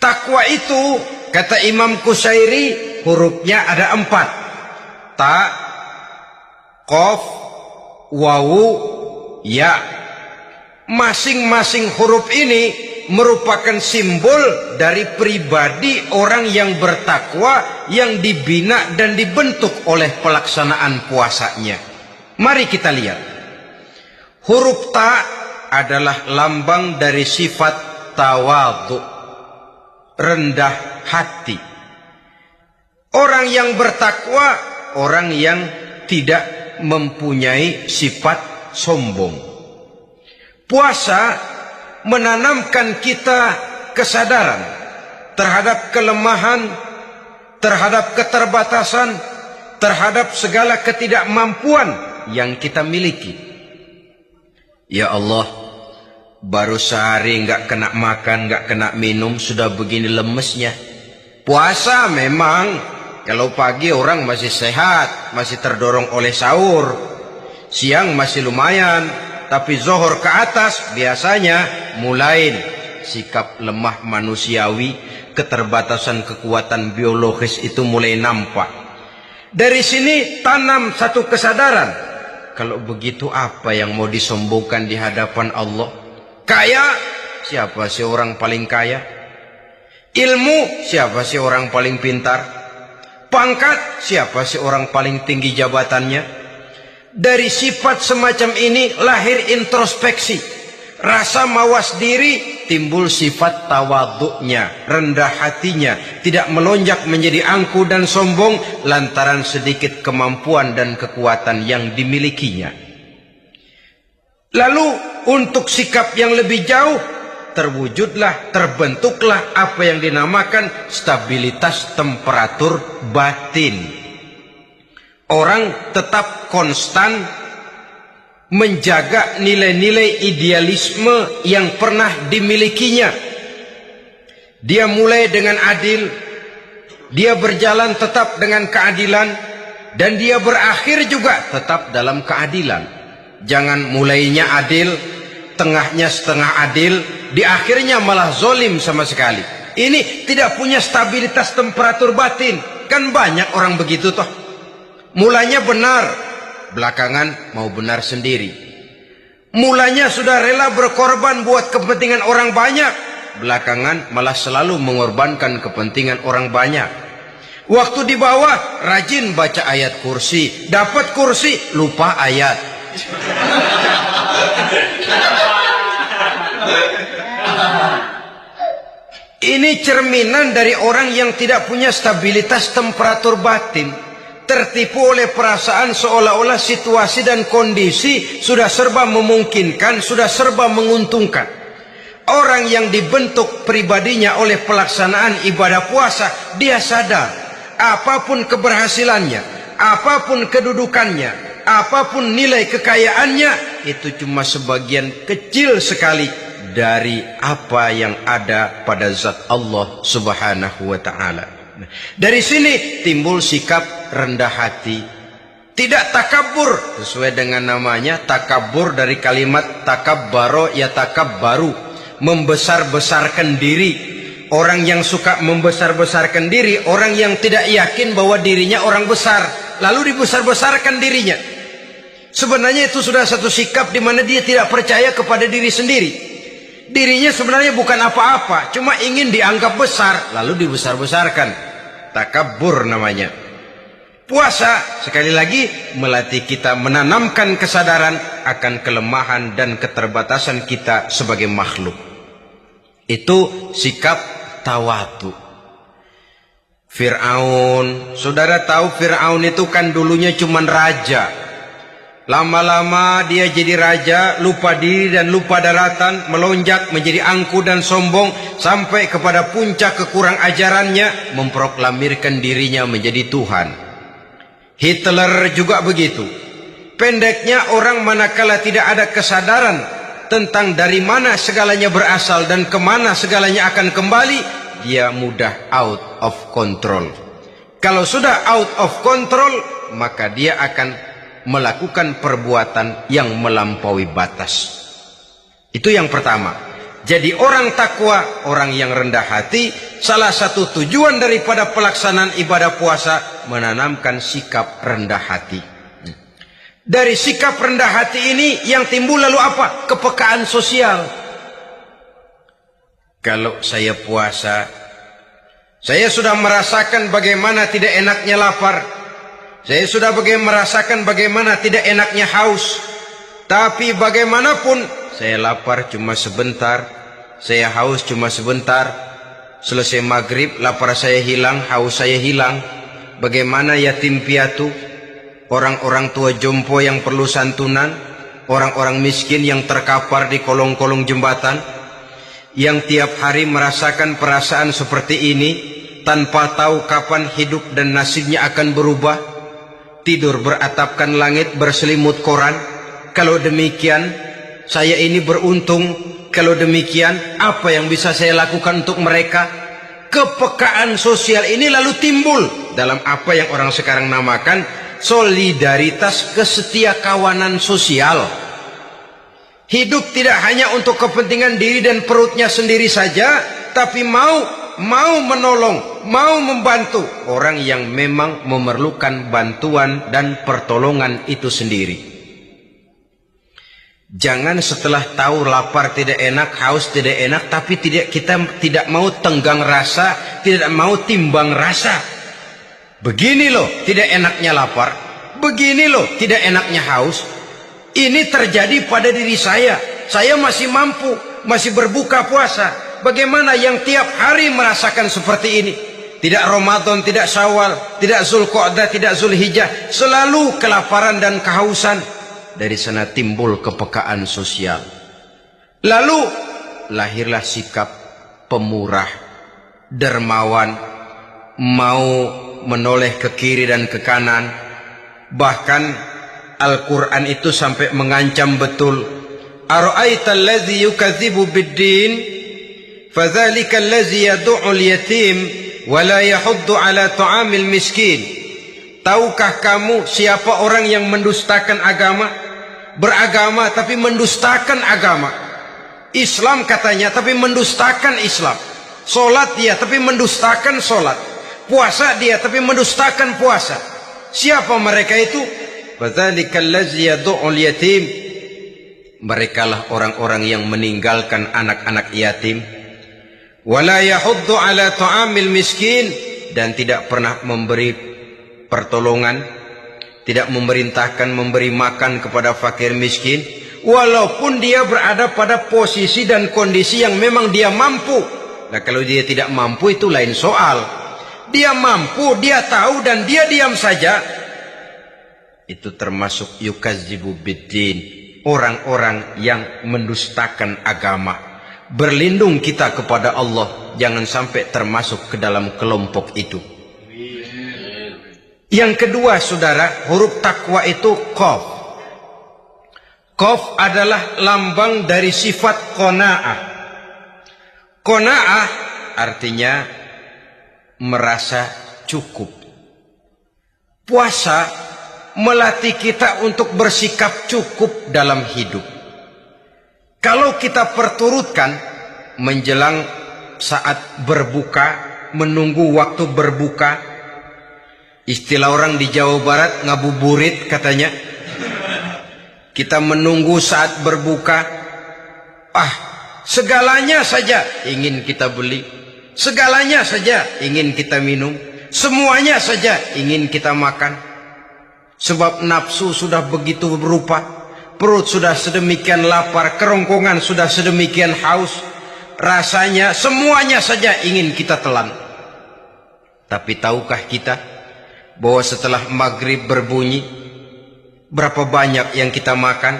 takwa itu kata Imam Qusairi hurufnya ada 4. Ta, qaf, wawu, ya. Masing-masing huruf ini merupakan simbol dari pribadi orang yang bertakwa yang dibina dan dibentuk oleh pelaksanaan puasanya. Mari kita lihat. Huruf ta adalah lambang dari sifat tawadhu, rendah hati. Orang yang bertakwa, orang yang tidak mempunyai sifat sombong. Puasa menanamkan kita kesadaran terhadap kelemahan, terhadap keterbatasan, terhadap segala ketidakmampuan yang kita miliki. Ya Allah, baru sehari nggak kena makan, nggak kena minum, sudah begini lemesnya. Puasa memang, kalau pagi orang masih sehat, masih terdorong oleh sahur. Siang masih lumayan, tapi zuhur ke atas biasanya mulai sikap lemah manusiawi, keterbatasan kekuatan biologis itu mulai nampak. Dari sini tanam satu kesadaran, kalau begitu apa yang mau disombongkan di hadapan Allah? Kaya, siapa sih orang paling kaya? Ilmu, siapa sih orang paling pintar? Pangkat, siapa sih orang paling tinggi jabatannya? Dari sifat semacam ini lahir introspeksi, rasa mawas diri, timbul sifat tawaduknya, rendah hatinya, tidak melonjak menjadi angkuh dan sombong lantaran sedikit kemampuan dan kekuatan yang dimilikinya. Lalu untuk sikap yang lebih jauh, terwujudlah, terbentuklah apa yang dinamakan stabilitas temperatur batin. Orang tetap konstan menjaga nilai-nilai idealisme yang pernah dimilikinya. Dia mulai dengan adil, dia berjalan tetap dengan keadilan, dan dia berakhir juga tetap dalam keadilan. Jangan mulainya adil, tengahnya setengah adil, di akhirnya malah zolim sama sekali. Ini tidak punya stabilitas temperatur batin. Kan banyak orang begitu toh. Mulanya benar, belakangan mau benar sendiri. Mulanya sudah rela berkorban buat kepentingan orang banyak, belakangan malah selalu mengorbankan kepentingan orang banyak. Waktu di bawah rajin baca ayat kursi, dapat kursi lupa ayat. Ini cerminan dari orang yang tidak punya stabilitas temperatur batin, tertipu oleh perasaan seolah-olah situasi dan kondisi sudah serba memungkinkan, sudah serba menguntungkan. Orang yang dibentuk pribadinya oleh pelaksanaan ibadah puasa, dia sadar apapun keberhasilannya, apapun kedudukannya, apapun nilai kekayaannya, itu cuma sebagian kecil sekali dari apa yang ada pada zat Allah Subhanahu wa ta'ala. Dari sini timbul sikap rendah hati, tidak takabur, sesuai dengan namanya takabur dari kalimat takabbaro ya takabbaru, membesar-besarkan diri. Orang yang suka membesar-besarkan diri, orang yang tidak yakin bahwa dirinya orang besar, lalu dibesar-besarkan dirinya. Sebenarnya itu sudah satu sikap di mana dia tidak percaya kepada diri sendiri. Dirinya sebenarnya bukan apa-apa, cuma ingin dianggap besar, lalu dibesar-besarkan. Takabbur namanya. Puasa sekali lagi melatih kita menanamkan kesadaran akan kelemahan dan keterbatasan kita sebagai makhluk. Itu sikap tawadu. Fir'aun, saudara tahu Fir'aun itu kan dulunya cuman raja. Lama-lama dia jadi raja, lupa diri dan lupa daratan, melonjak menjadi angkuh dan sombong, sampai kepada puncak kekurang ajarannya, memproklamirkan dirinya menjadi Tuhan. Hitler juga begitu. Pendeknya, orang manakala tidak ada kesadaran tentang dari mana segalanya berasal dan kemana segalanya akan kembali, dia mudah out of control. Kalau sudah out of control, maka dia akan melakukan perbuatan yang melampaui batas. Itu yang pertama. Jadi orang takwa, orang yang rendah hati, salah satu tujuan daripada pelaksanaan ibadah puasa menanamkan sikap rendah hati. Dari sikap rendah hati ini yang timbul lalu apa? Kepekaan sosial. Kalau saya puasa, saya sudah merasakan bagaimana tidak enaknya lapar. Saya sudah merasakan bagaimana tidak enaknya haus. Tapi bagaimanapun, saya lapar cuma sebentar, saya haus cuma sebentar. Selesai maghrib, lapar saya hilang, haus saya hilang. Bagaimana yatim piatu, orang-orang tua jompo yang perlu santunan, orang-orang miskin yang terkapar di kolong-kolong jembatan. yang tiap hari merasakan perasaan seperti ini tanpa tahu kapan hidup dan nasibnya akan berubah, tidur beratapkan langit berselimut koran. Kalau demikian saya ini beruntung. Kalau demikian apa yang bisa saya lakukan untuk mereka? Kepekaan sosial ini lalu timbul dalam apa yang orang sekarang namakan solidaritas kesetiakawanan sosial. Hidup tidak hanya untuk kepentingan diri dan perutnya sendiri saja, tapi mau menolong, mau membantu orang yang memang memerlukan bantuan dan pertolongan itu sendiri. Jangan setelah tahu lapar tidak enak, haus tidak enak, tapi kita tidak mau tenggang rasa, tidak mau timbang rasa. Begini loh tidak enaknya lapar, begini loh tidak enaknya haus. Ini terjadi pada diri saya. Saya masih mampu, masih berbuka puasa. Bagaimana yang tiap hari merasakan seperti ini? Tidak Ramadan, tidak Syawal, tidak Zulqa'dah, tidak Zulhijjah, selalu kelaparan dan kehausan. Dari sana timbul kepekaan sosial. Lalu lahirlah sikap pemurah, dermawan, mau menoleh ke kiri dan ke kanan. Bahkan Al-Quran itu sampai mengancam betul. Ara'aita allazi yukadzibu bid-din fadzalika allazi yad'ul yatim wa la yahuddu ala ta'amil miskin. Tahukah kamu siapa orang yang mendustakan agama? Beragama tapi mendustakan agama. Islam katanya tapi mendustakan Islam. Solat dia tapi mendustakan solat. Puasa dia tapi mendustakan puasa. Siapa mereka itu? Fadzalikal ladzi yad'ul yatim. Merekalah orang-orang yang meninggalkan anak-anak yatim. Wala yahuddu ala ta'amil miskin, dan tidak pernah memberi pertolongan, tidak memerintahkan memberi makan kepada fakir miskin, walaupun dia berada pada posisi dan kondisi yang memang dia mampu. Nah, kalau dia tidak mampu itu lain soal. Dia mampu, dia tahu, dan dia diam saja. Itu termasuk yukadzibu biddin, orang-orang yang mendustakan agama. Berlindung kita kepada Allah, jangan sampai termasuk ke dalam kelompok itu. Yang kedua saudara, huruf takwa itu qaf. Qaf adalah lambang dari sifat qanaah. Qanaah artinya merasa cukup. Puasa melatih kita untuk bersikap cukup dalam hidup. Kalau kita perturutkan menjelang saat berbuka, menunggu waktu berbuka. Istilah orang di Jawa Barat ngabuburit katanya. Kita menunggu saat berbuka. Segalanya saja ingin kita beli. Segalanya saja ingin kita minum. Semuanya saja ingin kita makan. Sebab nafsu sudah begitu berupa. Perut sudah sedemikian lapar. Kerongkongan sudah sedemikian haus. Rasanya semuanya saja ingin kita telan. Tapi tahukah kita bahwa setelah maghrib berbunyi, berapa banyak yang kita makan,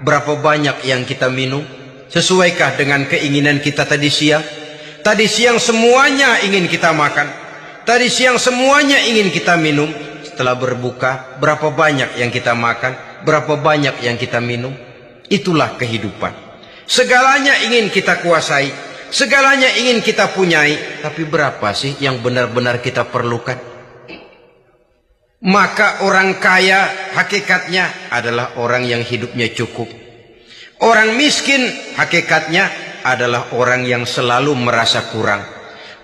berapa banyak yang kita minum? Sesuaikah dengan keinginan kita tadi siang? Tadi siang semuanya ingin kita makan, tadi siang semuanya ingin kita minum. Setelah berbuka, berapa banyak yang kita makan, berapa banyak yang kita minum? Itulah kehidupan. Segalanya ingin kita kuasai, segalanya ingin kita punyai, tapi berapa sih yang benar-benar kita perlukan? Maka orang kaya hakikatnya adalah orang yang hidupnya cukup. Orang miskin hakikatnya adalah orang yang selalu merasa kurang.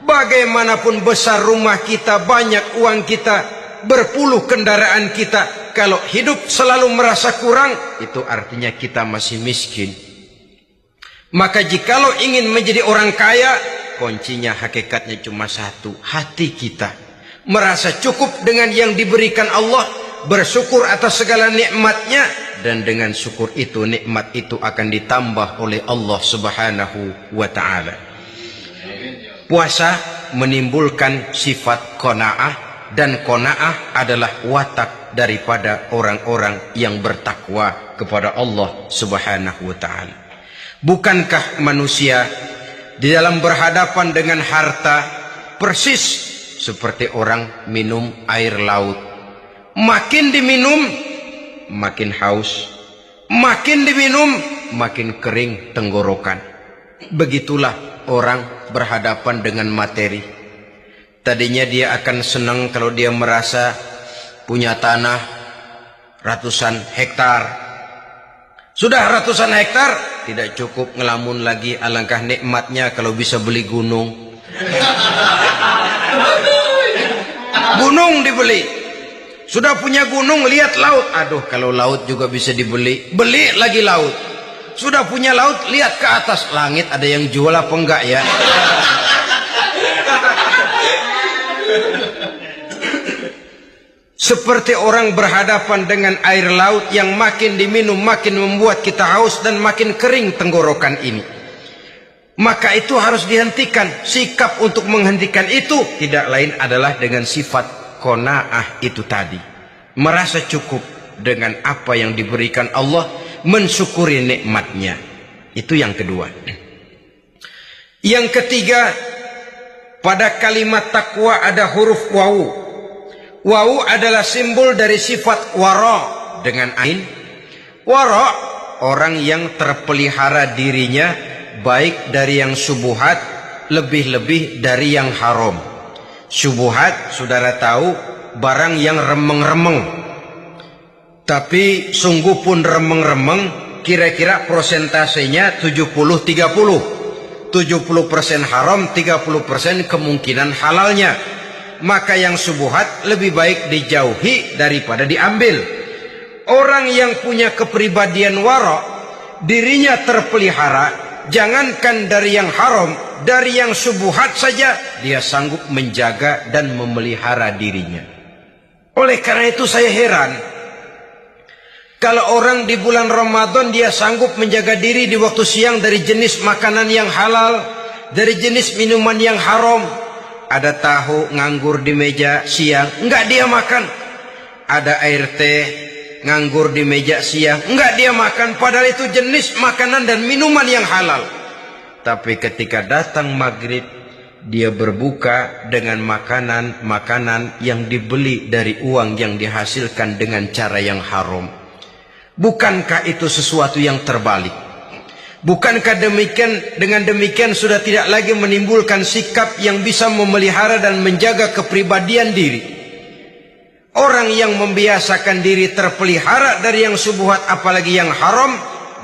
Bagaimanapun besar rumah kita, banyak uang kita, berpuluh kendaraan kita, kalau hidup selalu merasa kurang, itu artinya kita masih miskin. Maka jikalau ingin menjadi orang kaya, kuncinya hakikatnya cuma satu, hati kita merasa cukup dengan yang diberikan Allah, bersyukur atas segala nikmatnya, dan dengan syukur itu, nikmat itu akan ditambah oleh Allah Subhanahu wa ta'ala. Puasa menimbulkan sifat qanaah, dan qanaah adalah watak daripada orang-orang yang bertakwa kepada Allah Subhanahu wa ta'ala. Bukankah manusia di dalam berhadapan dengan harta persis seperti orang minum air laut. Makin diminum makin haus, makin diminum makin kering tenggorokan. Begitulah orang berhadapan dengan materi. Tadinya dia akan senang kalau dia merasa punya tanah ratusan hektar. Sudah ratusan hektar, tidak cukup ngelamun lagi. Alangkah nikmatnya kalau bisa beli gunung. Gunung dibeli. Sudah punya gunung, lihat laut. Aduh, kalau laut juga bisa dibeli. Beli lagi laut. Sudah punya laut, lihat ke atas. Langit ada yang jual apa enggak ya? Seperti orang berhadapan dengan air laut yang makin diminum makin membuat kita haus dan makin kering tenggorokan ini. Maka itu harus dihentikan. Sikap untuk menghentikan itu tidak lain adalah dengan sifat qanaah itu tadi. Merasa cukup dengan apa yang diberikan Allah, mensyukuri nikmatnya. Itu yang kedua. Yang ketiga, pada kalimat takwa ada huruf wawu. Wawu adalah simbol dari sifat wara dengan ain. Wara, orang yang terpelihara dirinya baik dari yang subuhat, lebih-lebih dari yang haram. Subuhat, saudara tahu, barang yang remeng-remeng. Tapi sungguh pun remeng-remeng, kira-kira prosentasenya 70-30. 70% haram, 30% kemungkinan halalnya. Maka yang subuhat lebih baik dijauhi daripada diambil. Orang yang punya kepribadian wara, dirinya terpelihara, jangankan dari yang haram, dari yang subuhat saja dia sanggup menjaga dan memelihara dirinya. Oleh karena itu saya heran kalau orang di bulan Ramadan dia sanggup menjaga diri di waktu siang dari jenis makanan yang halal, dari jenis minuman yang haram. Ada tahu nganggur di meja siang, enggak dia makan. Ada air teh nganggur di meja siang, enggak dia makan. Padahal itu jenis makanan dan minuman yang halal. Tapi ketika datang maghrib, dia berbuka dengan makanan-makanan yang dibeli dari uang yang dihasilkan dengan cara yang haram. Bukankah itu sesuatu yang terbalik? Bukankah dengan demikian sudah tidak lagi menimbulkan sikap yang bisa memelihara dan menjaga kepribadian diri? Orang yang membiasakan diri terpelihara dari yang subuhat apalagi yang haram,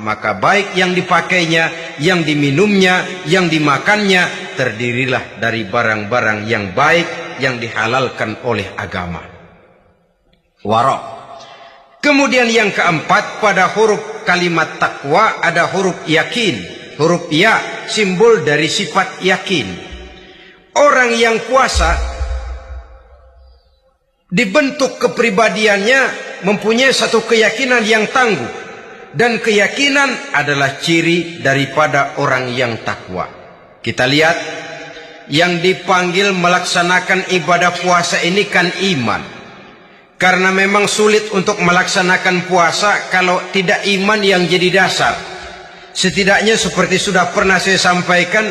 maka baik yang dipakainya, yang diminumnya, yang dimakannya, terdirilah dari barang-barang yang baik yang dihalalkan oleh agama. Wara. Kemudian yang keempat, pada huruf kalimat takwa ada huruf yakin. Huruf ya, simbol dari sifat yakin. Orang yang puasa dibentuk kepribadiannya mempunyai satu keyakinan yang tangguh. Dan keyakinan adalah ciri daripada orang yang takwa. Kita lihat, yang dipanggil melaksanakan ibadah puasa ini kan iman. Karena memang sulit untuk melaksanakan puasa kalau tidak iman yang jadi dasar. Setidaknya seperti sudah pernah saya sampaikan,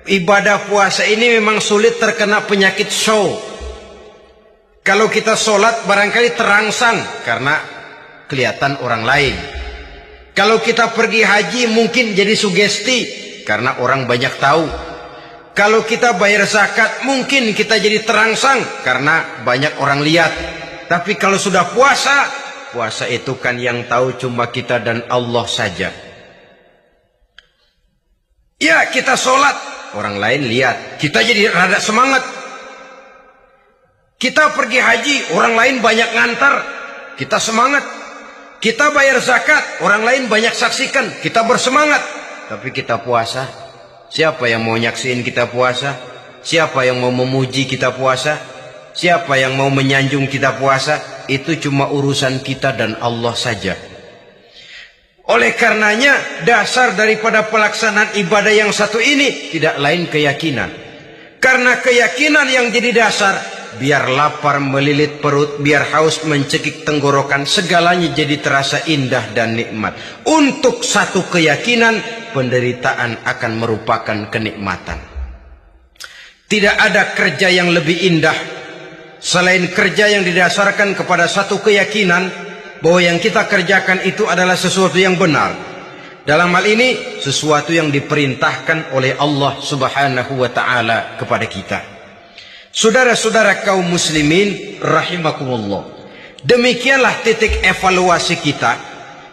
ibadah puasa ini memang sulit terkena penyakit show. Kalau kita sholat barangkali terangsang karena kelihatan orang lain. Kalau kita pergi haji mungkin jadi sugesti karena orang banyak tahu. Kalau kita bayar zakat mungkin kita jadi terangsang karena banyak orang lihat. Tapi kalau sudah puasa, puasa itu kan yang tahu cuma kita dan Allah saja. Ya, kita sholat, orang lain lihat, kita jadi rada semangat. Kita pergi haji, orang lain banyak ngantar, kita semangat. Kita bayar zakat, orang lain banyak saksikan, kita bersemangat. Tapi kita puasa, siapa yang mau nyaksiin kita puasa? Siapa yang mau memuji kita puasa? Siapa yang mau menyanjung kita puasa? Itu cuma urusan kita dan Allah saja. Oleh karenanya, dasar daripada pelaksanaan ibadah yang satu ini tidak lain keyakinan. Karena keyakinan yang jadi dasar, biar lapar melilit perut, biar haus mencekik tenggorokan, segalanya jadi terasa indah dan nikmat. Untuk satu keyakinan, penderitaan akan merupakan kenikmatan. Tidak ada kerja yang lebih indah selain kerja yang didasarkan kepada satu keyakinan bahwa yang kita kerjakan itu adalah sesuatu yang benar. Dalam hal ini, sesuatu yang diperintahkan oleh Allah Subhanahu wa ta'ala kepada kita. Saudara-saudara kaum muslimin rahimakumullah, demikianlah titik evaluasi kita.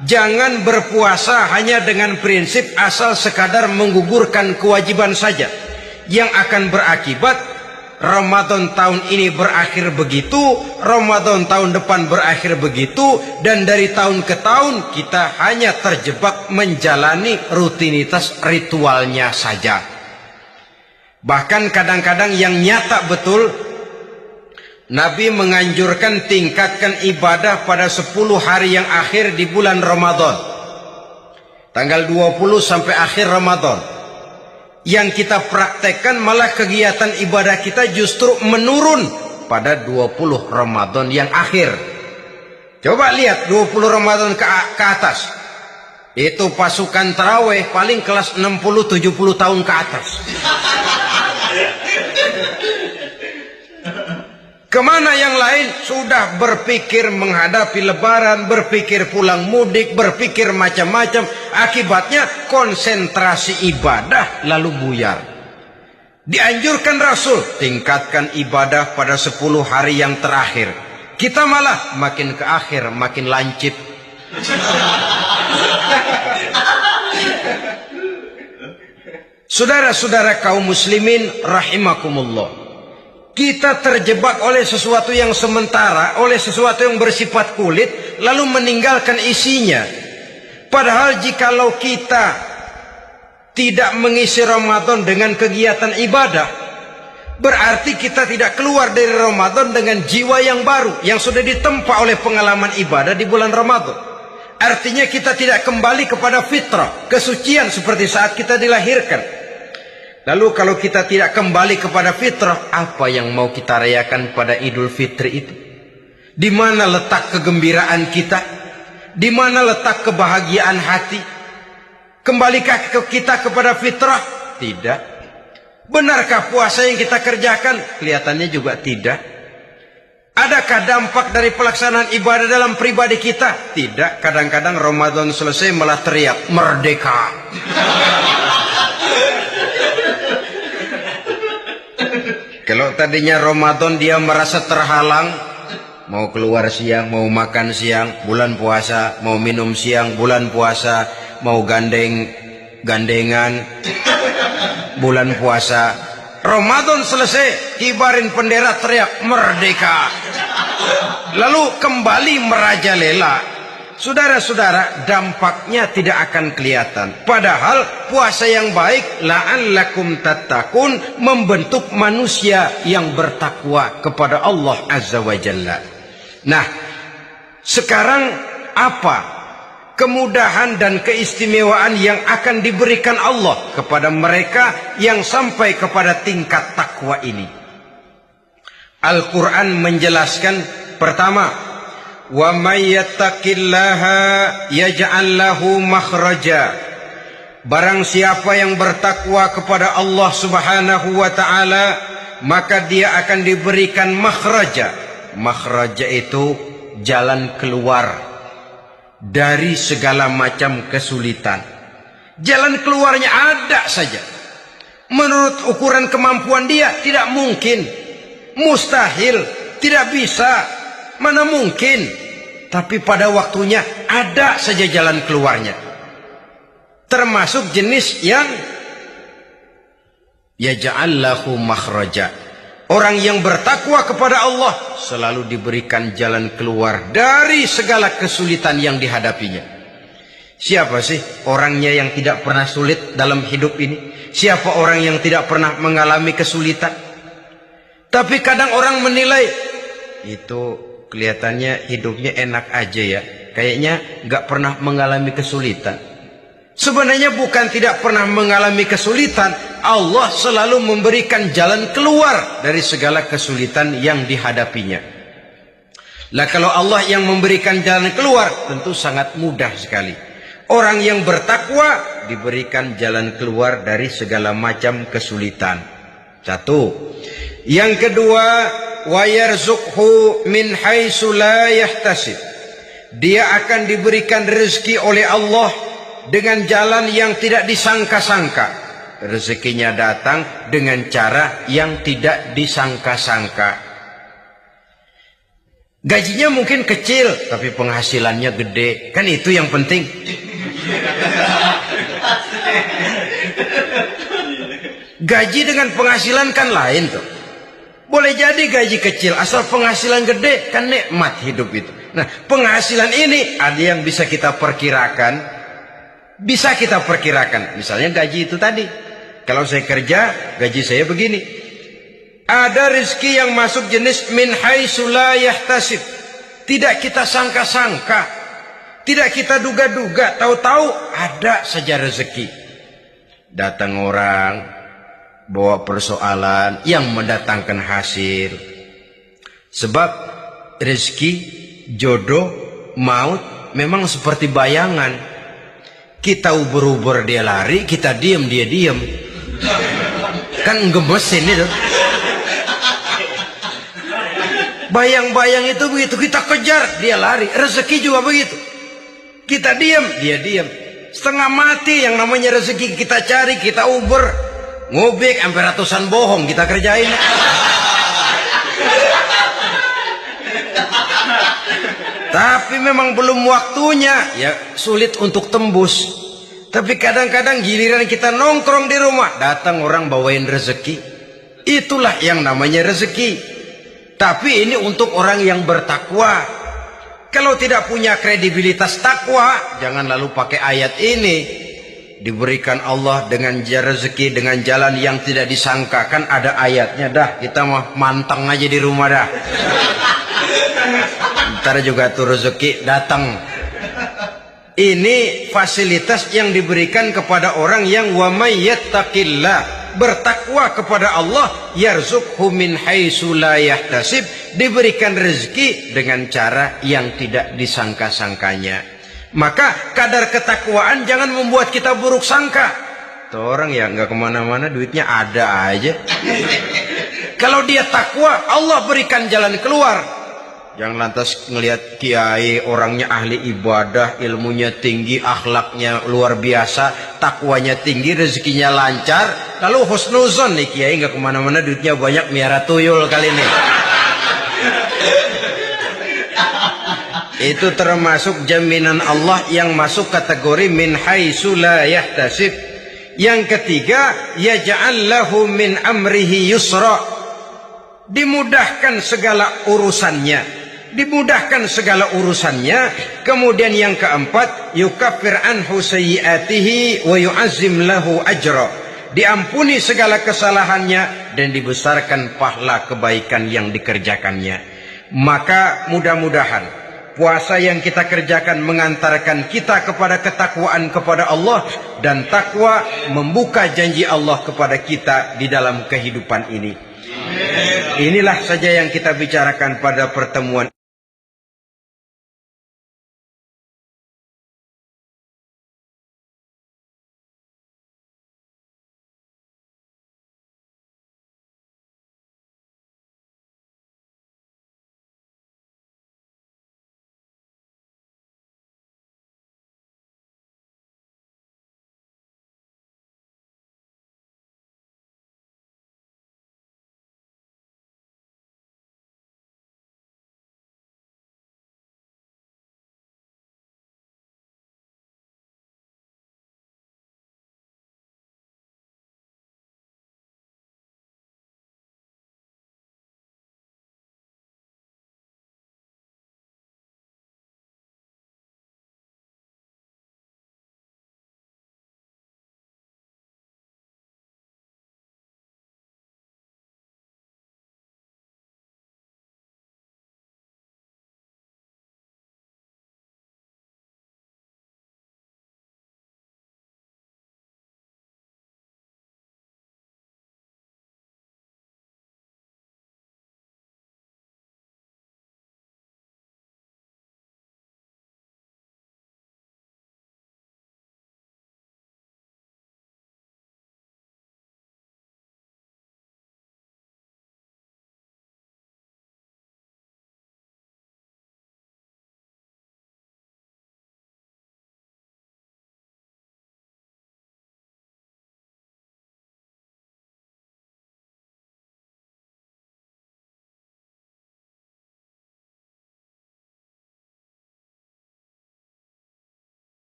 Jangan berpuasa hanya dengan prinsip asal sekadar menggugurkan kewajiban saja, yang akan berakibat Ramadan tahun ini berakhir begitu, Ramadan tahun depan berakhir begitu, dan dari tahun ke tahun kita hanya terjebak menjalani rutinitas ritualnya saja. Bahkan kadang-kadang yang nyata betul, Nabi menganjurkan tingkatkan ibadah pada 10 hari yang akhir di bulan Ramadan, tanggal 20 sampai akhir Ramadan. Yang kita praktekkan malah kegiatan ibadah kita justru menurun pada 20 Ramadan yang akhir. Coba lihat 20 Ramadan ke atas, itu pasukan tarawih paling kelas 60-70 tahun ke atas. Kemana yang lain sudah berpikir menghadapi lebaran, berpikir pulang mudik, berpikir macam-macam. Akibatnya konsentrasi ibadah lalu buyar. Dianjurkan Rasul, tingkatkan ibadah pada 10 hari yang terakhir. Kita malah makin ke akhir makin lancip. Saudara-saudara kaum muslimin rahimakumullah, kita terjebak oleh sesuatu yang sementara, oleh sesuatu yang bersifat kulit, lalu meninggalkan isinya. Padahal jikalau kita tidak mengisi Ramadan dengan kegiatan ibadah, berarti kita tidak keluar dari Ramadan dengan jiwa yang baru, yang sudah ditempa oleh pengalaman ibadah di bulan Ramadan. Artinya kita tidak kembali kepada fitrah, kesucian seperti saat kita dilahirkan. Lalu kalau kita tidak kembali kepada fitrah, apa yang mau kita rayakan pada Idul Fitri itu? Di mana letak kegembiraan kita? Di mana letak kebahagiaan hati? Kembalikah kita kepada fitrah? Tidak. Benarkah puasa yang kita kerjakan? Kelihatannya juga tidak. Adakah dampak dari pelaksanaan ibadah dalam pribadi kita? Tidak. Kadang-kadang Ramadan selesai malah teriak merdeka. Kalau tadinya Ramadan dia merasa terhalang, mau keluar siang, mau makan siang, bulan puasa, mau minum siang, bulan puasa, mau gandengan, bulan puasa. Ramadan selesai, kibarin bendera, teriak merdeka. Lalu kembali merajalela. Saudara-saudara, dampaknya tidak akan kelihatan. Padahal puasa yang baik, la'allakum tattaqun, membentuk manusia yang bertakwa kepada Allah Azza wa Jalla. Nah, sekarang apa kemudahan dan keistimewaan yang akan diberikan Allah kepada mereka yang sampai kepada tingkat takwa ini? Al-Quran menjelaskan, pertama, wa may yattaqillaha yaj'al lahu makhraja. Barang siapa yang bertakwa kepada Allah Subhanahu wa taala, maka dia akan diberikan makhraja. Makhraja itu jalan keluar dari segala macam kesulitan. Jalan keluarnya ada saja. Menurut ukuran kemampuan dia tidak mungkin, mustahil, tidak bisa. Mana mungkin? Tapi pada waktunya ada saja jalan keluarnya. Termasuk jenis yang yaj'al lahu makhraja. Orang yang bertakwa kepada Allah selalu diberikan jalan keluar dari segala kesulitan yang dihadapinya. Siapa sih orangnya yang tidak pernah sulit dalam hidup ini? Siapa orang yang tidak pernah mengalami kesulitan? Tapi kadang orang menilai, itu kelihatannya hidupnya enak aja ya, kayaknya nggak pernah mengalami kesulitan. Sebenarnya bukan tidak pernah mengalami kesulitan, Allah selalu memberikan jalan keluar dari segala kesulitan yang dihadapinya. Lah kalau Allah yang memberikan jalan keluar, tentu sangat mudah sekali. Orang yang bertakwa diberikan jalan keluar dari segala macam kesulitan. Satu. Yang kedua, wa yarzuqhu min haitsu la yahtasib. Dia akan diberikan rezeki oleh Allah dengan jalan yang tidak disangka-sangka. Rezekinya datang dengan cara yang tidak disangka-sangka. Gajinya mungkin kecil, tapi penghasilannya gede. Kan itu yang penting. Gaji dengan penghasilan kan lain tuh. Boleh jadi gaji kecil, asal penghasilan gede, kan nikmat hidup itu. Nah, penghasilan ini ada yang bisa kita perkirakan. Bisa kita perkirakan. Misalnya gaji itu tadi. Kalau saya kerja, gaji saya begini. Ada rezeki yang masuk jenis min haitsu la yahtasib. Tidak kita sangka-sangka. Tidak kita duga-duga. Tahu-tahu ada saja rezeki. Datang orang, bawa persoalan yang mendatangkan hasil. Sebab rezeki, jodoh, maut memang seperti bayangan. Kita ubur-ubur dia lari, kita diam dia diam. Kan gemesin itu. Bayang-bayang itu begitu, kita kejar dia lari. Rezeki juga begitu. Kita diam dia diam. Setengah mati yang namanya rezeki kita cari, kita ubur. Ngobek sampai ratusan bohong kita kerjain. Tapi memang belum waktunya, ya sulit untuk tembus. Tapi kadang-kadang giliran kita nongkrong di rumah, datang orang bawain rezeki. Itulah yang namanya rezeki. Tapi ini untuk orang yang bertakwa. Kalau tidak punya kredibilitas takwa, jangan lalu pakai ayat ini. Diberikan Allah dengan rezeki dengan jalan yang tidak disangka. Kan ada ayatnya dah. Kita mah manteng aja di rumah dah. Ntar juga tuh rezeki datang. Ini fasilitas yang diberikan kepada orang yang wa may yattaqillah, bertakwa kepada Allah, yarzuqhu min haitsu la yahtasib, diberikan rezeki dengan cara yang tidak disangka-sangkanya. Maka kadar ketakwaan jangan membuat kita buruk sangka. Tuh orang ya nggak kemana-mana, duitnya ada aja. Kalau dia takwa, Allah berikan jalan keluar. Jangan lantas ngelihat kiai orangnya ahli ibadah, ilmunya tinggi, akhlaknya luar biasa, takwanya tinggi, rezekinya lancar, lalu husnuzon nih kiai nggak kemana-mana, duitnya banyak, miara tuyul kali ini. Itu termasuk jaminan Allah yang masuk kategori min haitsu la yahtasib. Yang ketiga, yaj'al lahu min amrihi yusra, dimudahkan segala urusannya. Dimudahkan segala urusannya. Kemudian yang keempat, yukaffir anhu sayyiatihi wa yu'azzim lahu ajra, diampuni segala kesalahannya dan dibesarkan pahala kebaikan yang dikerjakannya. Maka mudah-mudahan puasa yang kita kerjakan mengantarkan kita kepada ketakwaan kepada Allah, dan takwa membuka janji Allah kepada kita di dalam kehidupan ini. Inilah saja yang kita bicarakan pada pertemuan